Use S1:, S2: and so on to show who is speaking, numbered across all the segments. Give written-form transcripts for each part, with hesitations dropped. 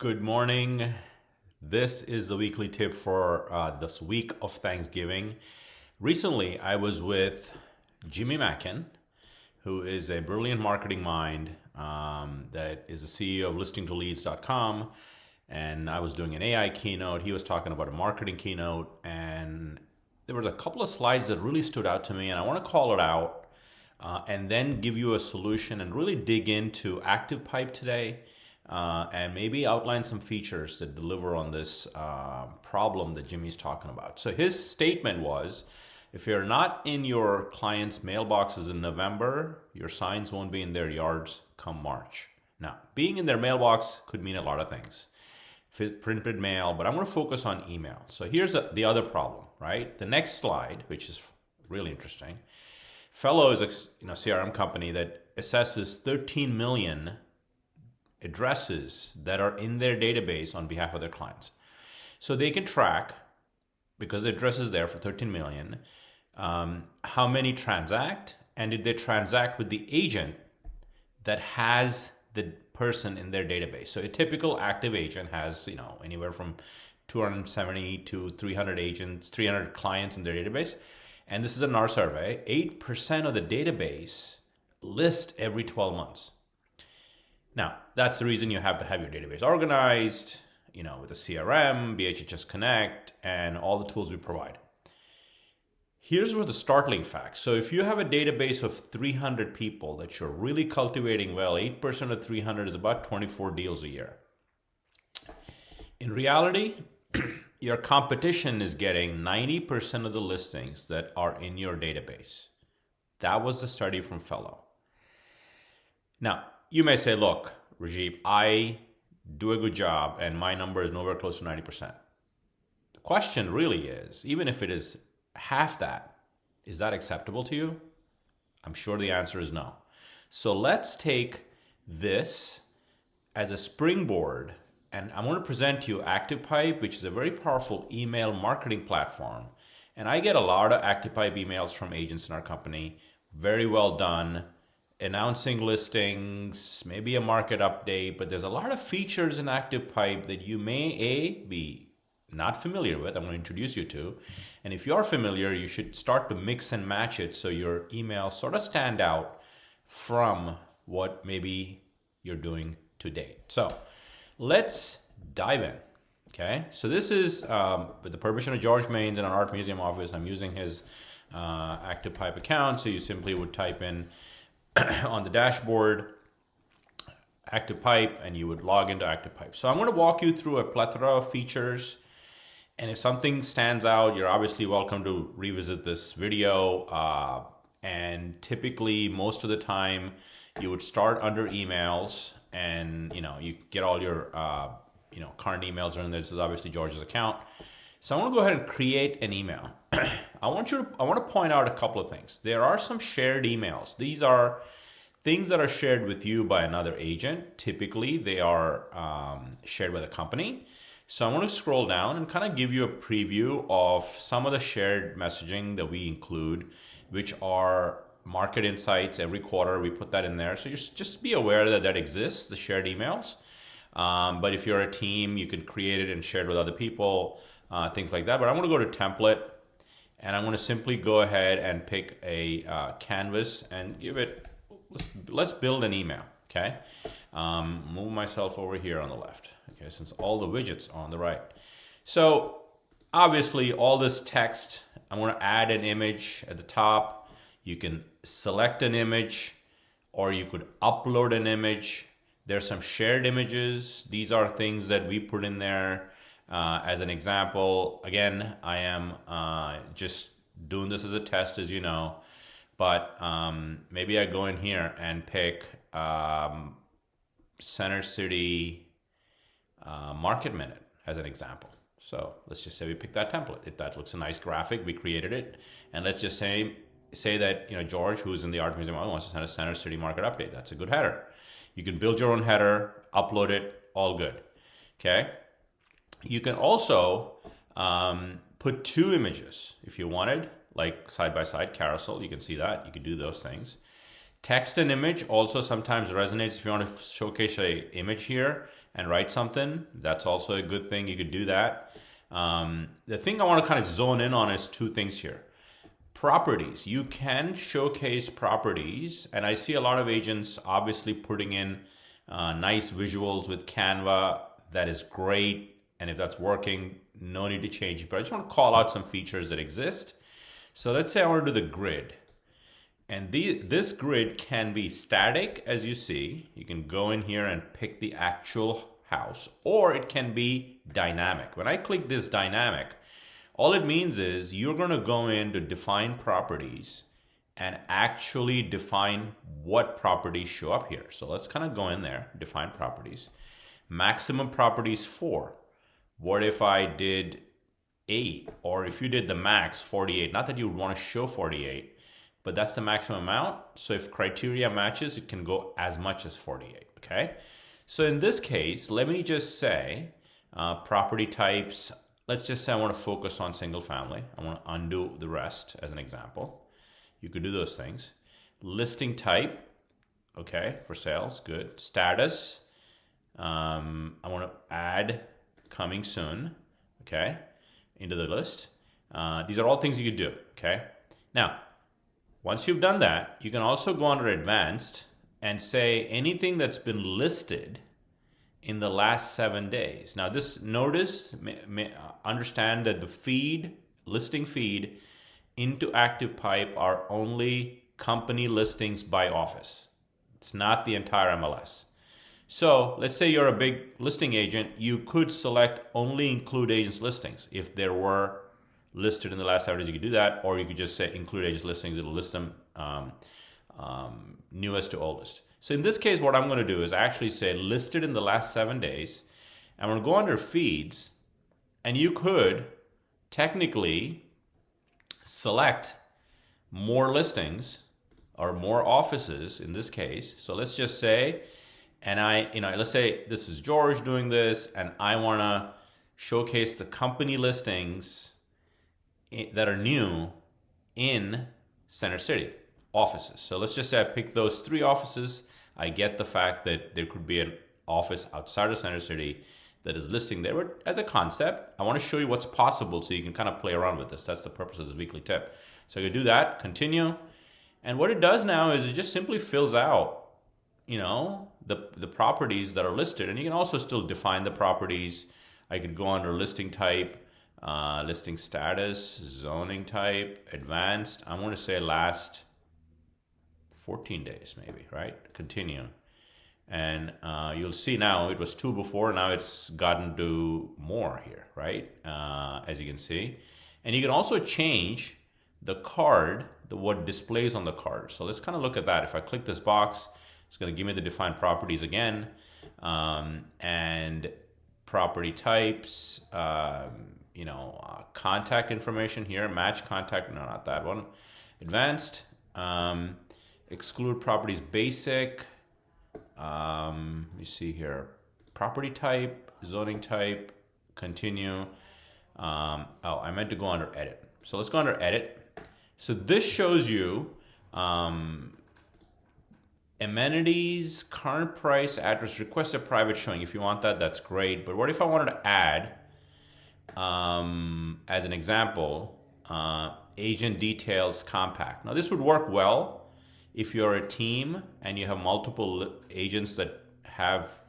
S1: Good morning. This is the weekly tip for this week of Thanksgiving. Recently, I was with Jimmy Mackin, who is a brilliant marketing mind that is the CEO of listingtoleads.com. And I was doing an AI keynote. He was talking about a marketing keynote. And there was a couple of slides that really stood out to me. And I want to call it out and then give you a solution and really dig into ActivePipe today. And maybe outline some features that deliver on this problem that Jimmy's talking about. So his statement was, if you're not in your clients' mailboxes in November, your signs won't be in their yards come March. Now, being in their mailbox could mean a lot of things. Printed mail, but I'm going to focus on email. So here's the other problem, right? The next slide, which is really interesting. Fellow is a CRM company that assesses 13 million addresses that are in their database on behalf of their clients. So they can track, because the address is there for 13 million, how many transact, and did they transact with the agent that has the person in their database. So a typical active agent has, anywhere from 270 to 300 agents, 300 clients in their database. And this is in our survey, 8% of the database list every 12 months. Now, that's the reason you have to have your database organized, with a CRM, BHHS Connect, and all the tools we provide. Here's what the startling fact. So if you have a database of 300 people that you're really cultivating well, 8% of 300 is about 24 deals a year. In reality, your competition is getting 90% of the listings that are in your database. That was the study from Fellow. Now, you may say, look, Rajiv, I do a good job and my number is nowhere close to 90%. The question really is, even if it is half that, is that acceptable to you? I'm sure the answer is no. So let's take this as a springboard, and I'm going to present to you ActivePipe, which is a very powerful email marketing platform. And I get a lot of ActivePipe emails from agents in our company. Very well done. Announcing listings, maybe a market update, but there's a lot of features in ActivePipe that you may be not familiar with. I'm going to introduce you to. And if you're familiar, you should start to mix and match it so your emails sort of stand out from what maybe you're doing to date. So let's dive in. Okay, so this is with the permission of George Maines in our Art Museum office. I'm using his ActivePipe account. So you simply would type in on the dashboard ActivePipe, and you would log into ActivePipe. So I'm going to walk you through a plethora of features, and if something stands out, you're obviously welcome to revisit this video. And typically, most of the time, you would start under emails, and you get all your current emails are in there. This is obviously George's account. So I want to go ahead and create an email. I want to point out a couple of things. There are some shared emails. These are things that are shared with you by another agent. Typically, they are shared with a company. So I want to scroll down and kind of give you a preview of some of the shared messaging that we include, which are market insights. Every quarter, we put that in there. So you just be aware that that exists, the shared emails. But if you're a team, you can create it and share it with other people, things like that. But I'm going to go to template, and I'm going to simply go ahead and pick a canvas and give it, let's build an email, okay? Move myself over here on the left, okay, since all the widgets are on the right. So obviously all this text, I'm going to add an image at the top. You can select an image, or you could upload an image. There's some shared images. These are things that we put in there. As an example, again, I am just doing this as a test, as you know, but maybe I go in here and pick Center City Market Minute as an example. So let's just say we pick that template. If that looks a nice graphic, we created it. And let's just say that George, who's in the Art Museum, wants to send a Center City Market update. That's a good header. You can build your own header, upload it, all good. Okay. You can also put two images if you wanted, like side-by-side carousel. You can see that. You can do those things. Text and image also sometimes resonates. If you want to showcase an image here, and write something, that's also a good thing. You could do that. The thing I want to kind of zone in on is two things here. Properties. You can showcase properties, and I see a lot of agents obviously putting in nice visuals with Canva. That is great, and if that's working, no need to change it. But I just want to call out some features that exist. So let's say I want to do the grid. And this grid can be static, as you see. You can go in here and pick the actual house, or it can be dynamic. When I click this dynamic, all it means is you're going to go in to define properties and actually define what properties show up here. So let's kind of go in there, define properties. Maximum properties 4. What if I did 8? Or if you did the max 48, not that you would want to show 48, but that's the maximum amount. So if criteria matches, it can go as much as 48, okay? So in this case, let me just say property types. Let's just say I want to focus on single family. I want to undo the rest as an example. You could do those things. Listing type, okay, for sales, good. Status, I want to add coming soon, okay, into the list. These are all things you could do, okay? Now, once you've done that, you can also go under advanced and say anything that's been listed in the last 7 days. Now this, notice, understand that the feed, listing feed into ActivePipe are only company listings by office. It's not the entire MLS. So let's say you're a big listing agent, you could select only include agents listings. If there were listed in the last 7 days, you could do that, or you could just say include agents listings. It'll list them newest to oldest. So in this case, what I'm going to do is actually say listed in the last 7 days. I'm going to go under feeds, and you could technically select more listings or more offices in this case. So let's just say, and let's say this is George doing this, and I want to showcase the company listings that are new in Center City offices. So let's just say I pick those 3 offices. I get the fact that there could be an office outside of Center City that is listing there. But as a concept, I want to show you what's possible so you can kind of play around with this. That's the purpose of this weekly tip. So you do that, continue. And what it does now is it just simply fills out, the properties that are listed. And you can also still define the properties. I could go under listing type, listing status, zoning type, advanced. I'm going to say last 14 days maybe, right? Continue. And you'll see now it was 2 before, now it's gotten to more here, right? As you can see. And you can also change the card, what displays on the card. So let's kind of look at that. If I click this box, it's going to give me the defined properties again. And property types, contact information here, match contact, no, not that one. Advanced, exclude properties basic. Let me see here. Property type, zoning type, continue. I meant to go under edit. So let's go under edit. So this shows you amenities, current price, address, request a private showing. If you want that, that's great. But what if I wanted to add, as an example, agent details compact. Now this would work well if you're a team and you have multiple agents that have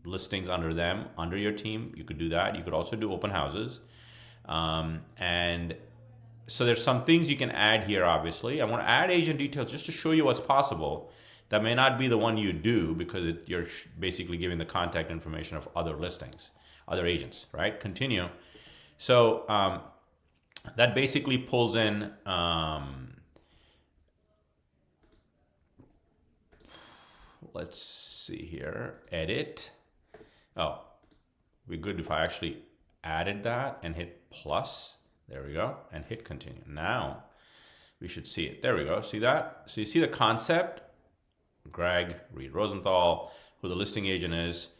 S1: listings under them, under your team. You could do that. You could also do open houses. And so there's some things you can add here, obviously. I want to add agent details just to show you what's possible. That may not be the one you do because you're basically giving the contact information of other listings, other agents, right? Continue. So that basically pulls in, let's see here, edit. Oh, we're good if I actually added that and hit plus. There we go, and hit continue. Now we should see it. There we go. See that? So you see the concept? Greg, Reed Rosenthal, who the listing agent is.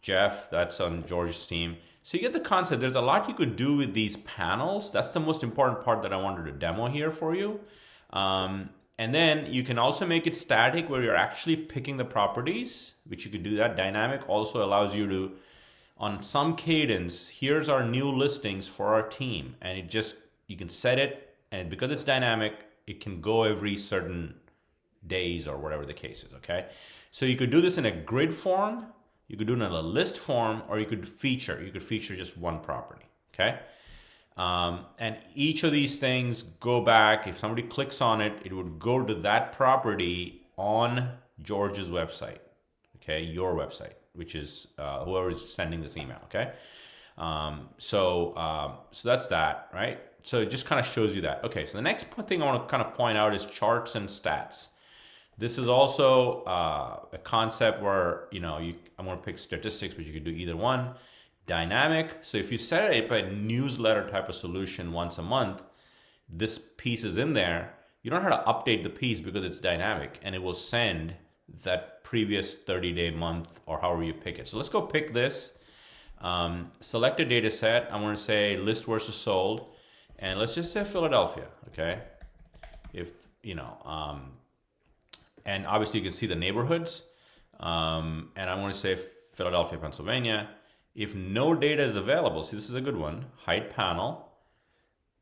S1: Jeff, that's on George's team. So you get the concept. There's a lot you could do with these panels. That's the most important part that I wanted to demo here for you. And then you can also make it static where you're actually picking the properties, which you could do that. Dynamic also allows you to on some cadence, here's our new listings for our team. And you can set it, and because it's dynamic, it can go every certain days or whatever the case is, okay? So you could do this in a grid form, you could do it in a list form, or you could feature just one property, okay? And each of these things go back, if somebody clicks on it, it would go to that property on George's website, okay? Your website, which is whoever is sending this email, okay? So that's that, right? So it just kind of shows you that. Okay, so the next thing I want to kind of point out is charts and stats. This is also a concept where, I'm going to pick statistics, but you could do either one. Dynamic. So if you set it up a newsletter type of solution once a month, this piece is in there. You don't have to update the piece because it's dynamic, and it will send that previous 30-day month or however you pick it. So let's go pick this. Select a data set. I'm going to say list versus sold, and let's just say Philadelphia. Okay. And obviously you can see the neighborhoods. And I'm going to say Philadelphia, Pennsylvania. If no data is available, see, this is a good one, hide panel.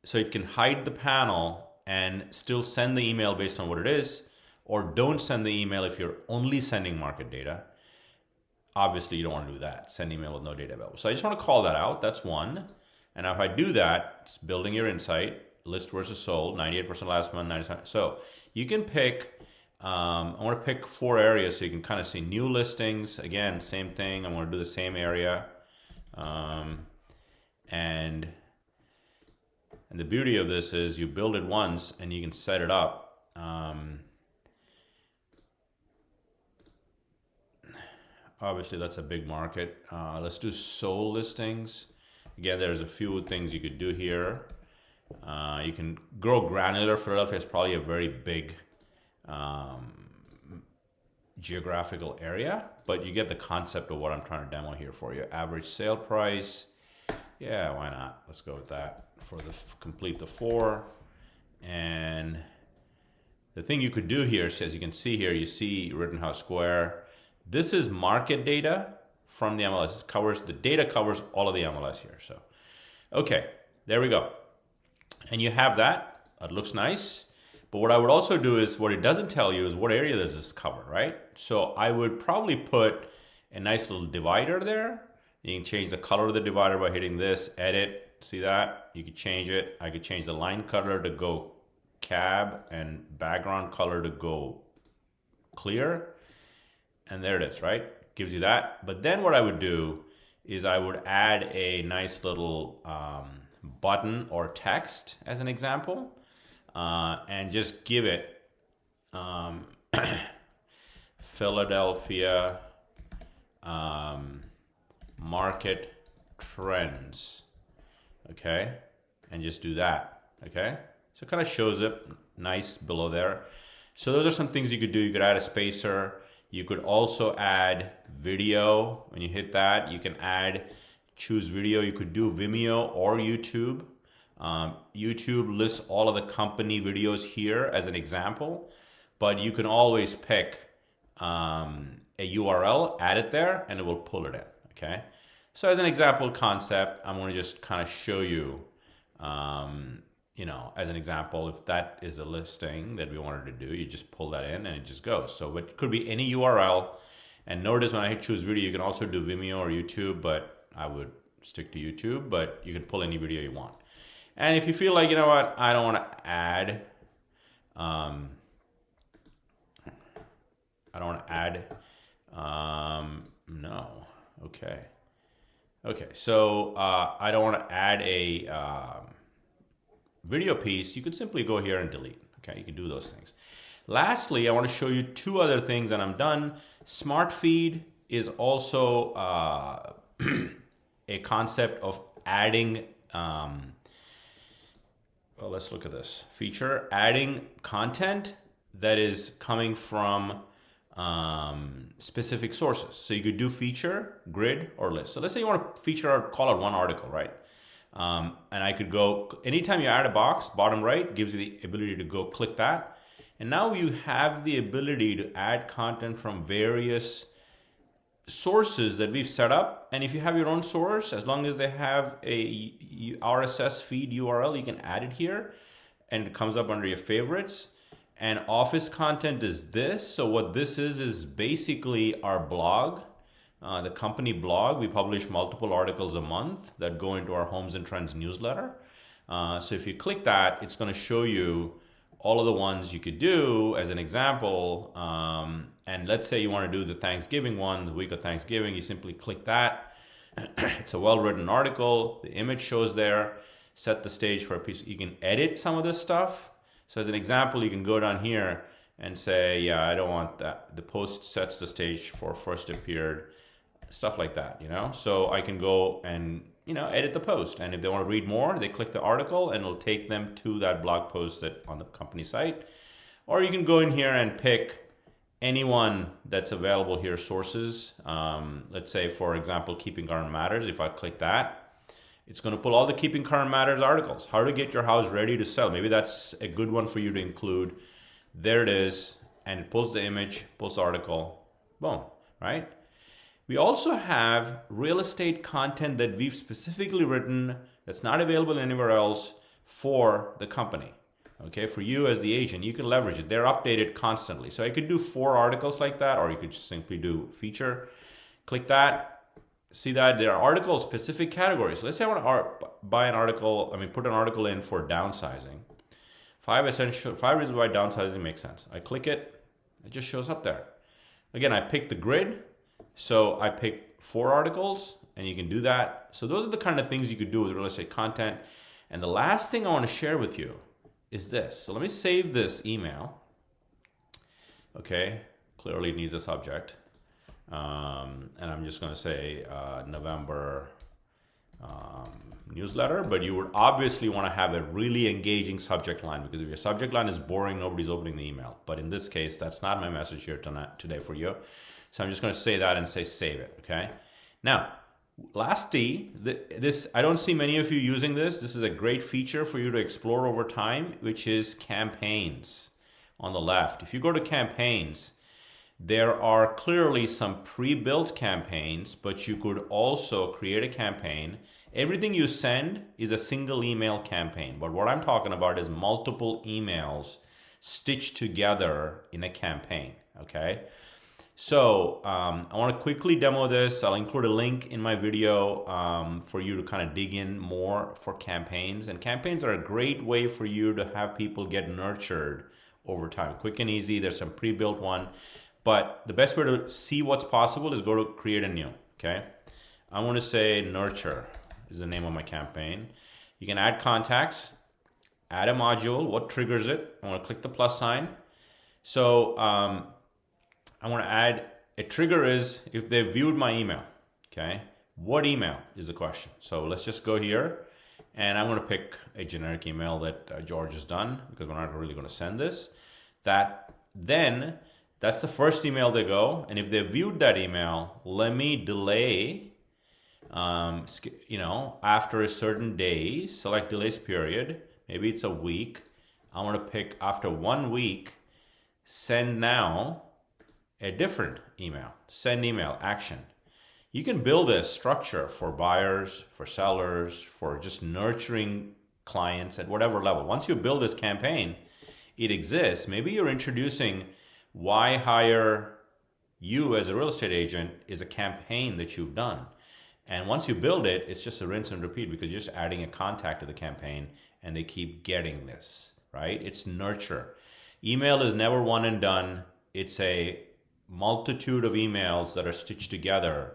S1: So it can hide the panel and still send the email based on what it is, or don't send the email if you're only sending market data. Obviously you don't want to do that, send email with no data available. So I just want to call that out, that's one. And if I do that, it's building your insight, list versus sold, 98% last month, 97%. So you can pick, I want to pick 4 areas so you can kind of see new listings. Again, same thing, I'm going to do the same area. And the beauty of this is you build it once and you can set it up. Obviously that's a big market. Let's do sold listings. Again, there's a few things you could do here. You can grow granular. Philadelphia is probably a very big geographical area, but you get the concept of what I'm trying to demo here for you. Average sale price. Yeah, why not? Let's go with that for complete the 4. And the thing you could do here, as you can see here, you see Rittenhouse Square. This is market data from the MLS. The data covers all of the MLS here. So, okay, there we go. And you have that. That looks nice. But what I would also do is, what it doesn't tell you is what area does this cover, right? So I would probably put a nice little divider there. You can change the color of the divider by hitting this, edit, see that? You could change it. I could change the line color to go cab and background color to go clear. And there it is, right? Gives you that. But then what I would do is I would add a nice little button or text as an example. And just give it Philadelphia market trends, okay? And just do that, okay? So it kind of shows it nice below there. So those are some things you could do. You could add a spacer. You could also add video. When you hit that, you can choose video. You could do Vimeo or YouTube. YouTube lists all of the company videos here as an example, but you can always pick a URL, add it there, and it will pull it in, okay? So as an example concept, I'm going to just kind of show you, as an example, if that is a listing that we wanted to do, you just pull that in and it just goes. So it could be any URL, and notice when I hit choose video, you can also do Vimeo or YouTube, but I would stick to YouTube, but you can pull any video you want. And if you feel like, you know what, I don't want to add, no, okay. Okay, so I don't want to add a video piece. You could simply go here and delete. Okay, you can do those things. Lastly, I want to show you 2 other things and I'm done. Smart Feed is also a concept of adding, well, let's look at this feature, adding content that is coming from specific sources. So you could do feature, grid, or list. So let's say you want to feature or call out one article, right? And I could go, anytime you add a box, bottom right gives you the ability to go click that. And now you have the ability to add content from various sources that we've set up, and if you have your own source, as long as they have a RSS feed URL, you can add it here and it comes up under your favorites. And office content is this. So what this is basically our blog, the company blog. We publish multiple articles a month that go into our Homes and Trends newsletter. So if you click that, it's going to show you all of the ones you could do as an example. And let's say you want to do the Thanksgiving one, the week of Thanksgiving, you simply click that. It's a well-written article. The image shows there. Set the stage for a piece. You can edit some of this stuff. So as an example, you can go down here and say, yeah, I don't want that. The post sets the stage for first appeared, stuff like that, you know? So I can go and, you know, edit the post. And if they want to read more, they click the article and it'll take them to that blog post that on the company site. Or you can go in here and pick anyone that's available here, sources. Let's say, for example, Keeping Current Matters. If I click that, it's going to pull all the Keeping Current Matters articles. How to get your house ready to sell. Maybe that's a good one for you to include. There it is. And it pulls the image, pulls the article. Boom, right? We also have real estate content that we've specifically written that's not available anywhere else for the company. Okay, for you as the agent, you can leverage it. They're updated constantly. So I could do 4 articles like that, or you could just simply do feature. Click that. See that there are articles, specific categories. Let's say I want to buy an article, put an article in for downsizing. 5 reasons why downsizing makes sense. I click it, it just shows up there. Again, I pick the grid. So I pick 4 articles, and you can do that. So those are the kind of things you could do with real estate content. And the last thing I want to share with you is this. So let me save this email. Okay, clearly it needs a subject. And I'm just going to say November newsletter, but you would obviously want to have a really engaging subject line, because if your subject line is boring, nobody's opening the email. But in this case, that's not my message here today for you. So I'm just going to say that and say save it, okay? Now, lastly, this I don't see many of you using this. This is a great feature for you to explore over time, which is campaigns on the left. If you go to campaigns, there are clearly some pre-built campaigns, but you could also create a campaign. Everything you send is a single email campaign, but what I'm talking about is multiple emails stitched together in a campaign, okay? So I want to quickly demo this. I'll include a link in my video for you to kind of dig in more for campaigns. And campaigns are a great way for you to have people get nurtured over time. Quick and easy. There's some pre-built one. But the best way to see what's possible is go to create a new, okay? I want to say nurture is the name of my campaign. You can add contacts, add a module. What triggers it? I want to click the plus sign. So I want to add a trigger is if they viewed my email, okay? What email is the question? So let's just go here, and I'm going to pick a generic email that George has done, because we're not really going to send this. That's the first email they go, and if they viewed that email, let me delay, after a certain day, select delays period. Maybe it's a week. I want to pick after 1 week, send now, a different email, send email, action. You can build a structure for buyers, for sellers, for just nurturing clients at whatever level. Once you build this campaign, it exists. Maybe you're introducing why hire you as a real estate agent is a campaign that you've done. And once you build it, it's just a rinse and repeat, because you're just adding a contact to the campaign and they keep getting this, right? It's nurture. Email is never one and done. It's a multitude of emails that are stitched together.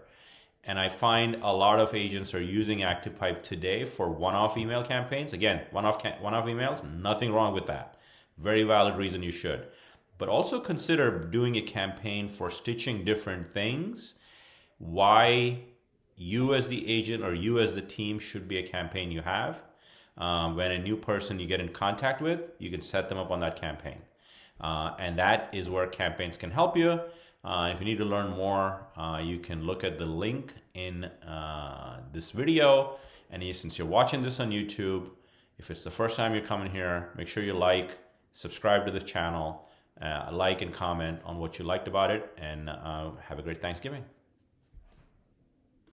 S1: And I find a lot of agents are using ActivePipe today for one-off email campaigns. Again, one-off emails, nothing wrong with that. Very valid reason you should. But also consider doing a campaign for stitching different things. Why you as the agent or you as the team should be a campaign you have. When a new person you get in contact with, you can set them up on that campaign. And that is where campaigns can help you. If you need to learn more, you can look at the link in this video. And since you're watching this on YouTube, if it's the first time you're coming here, make sure you like, subscribe to the channel, like and comment on what you liked about it, and have a great Thanksgiving.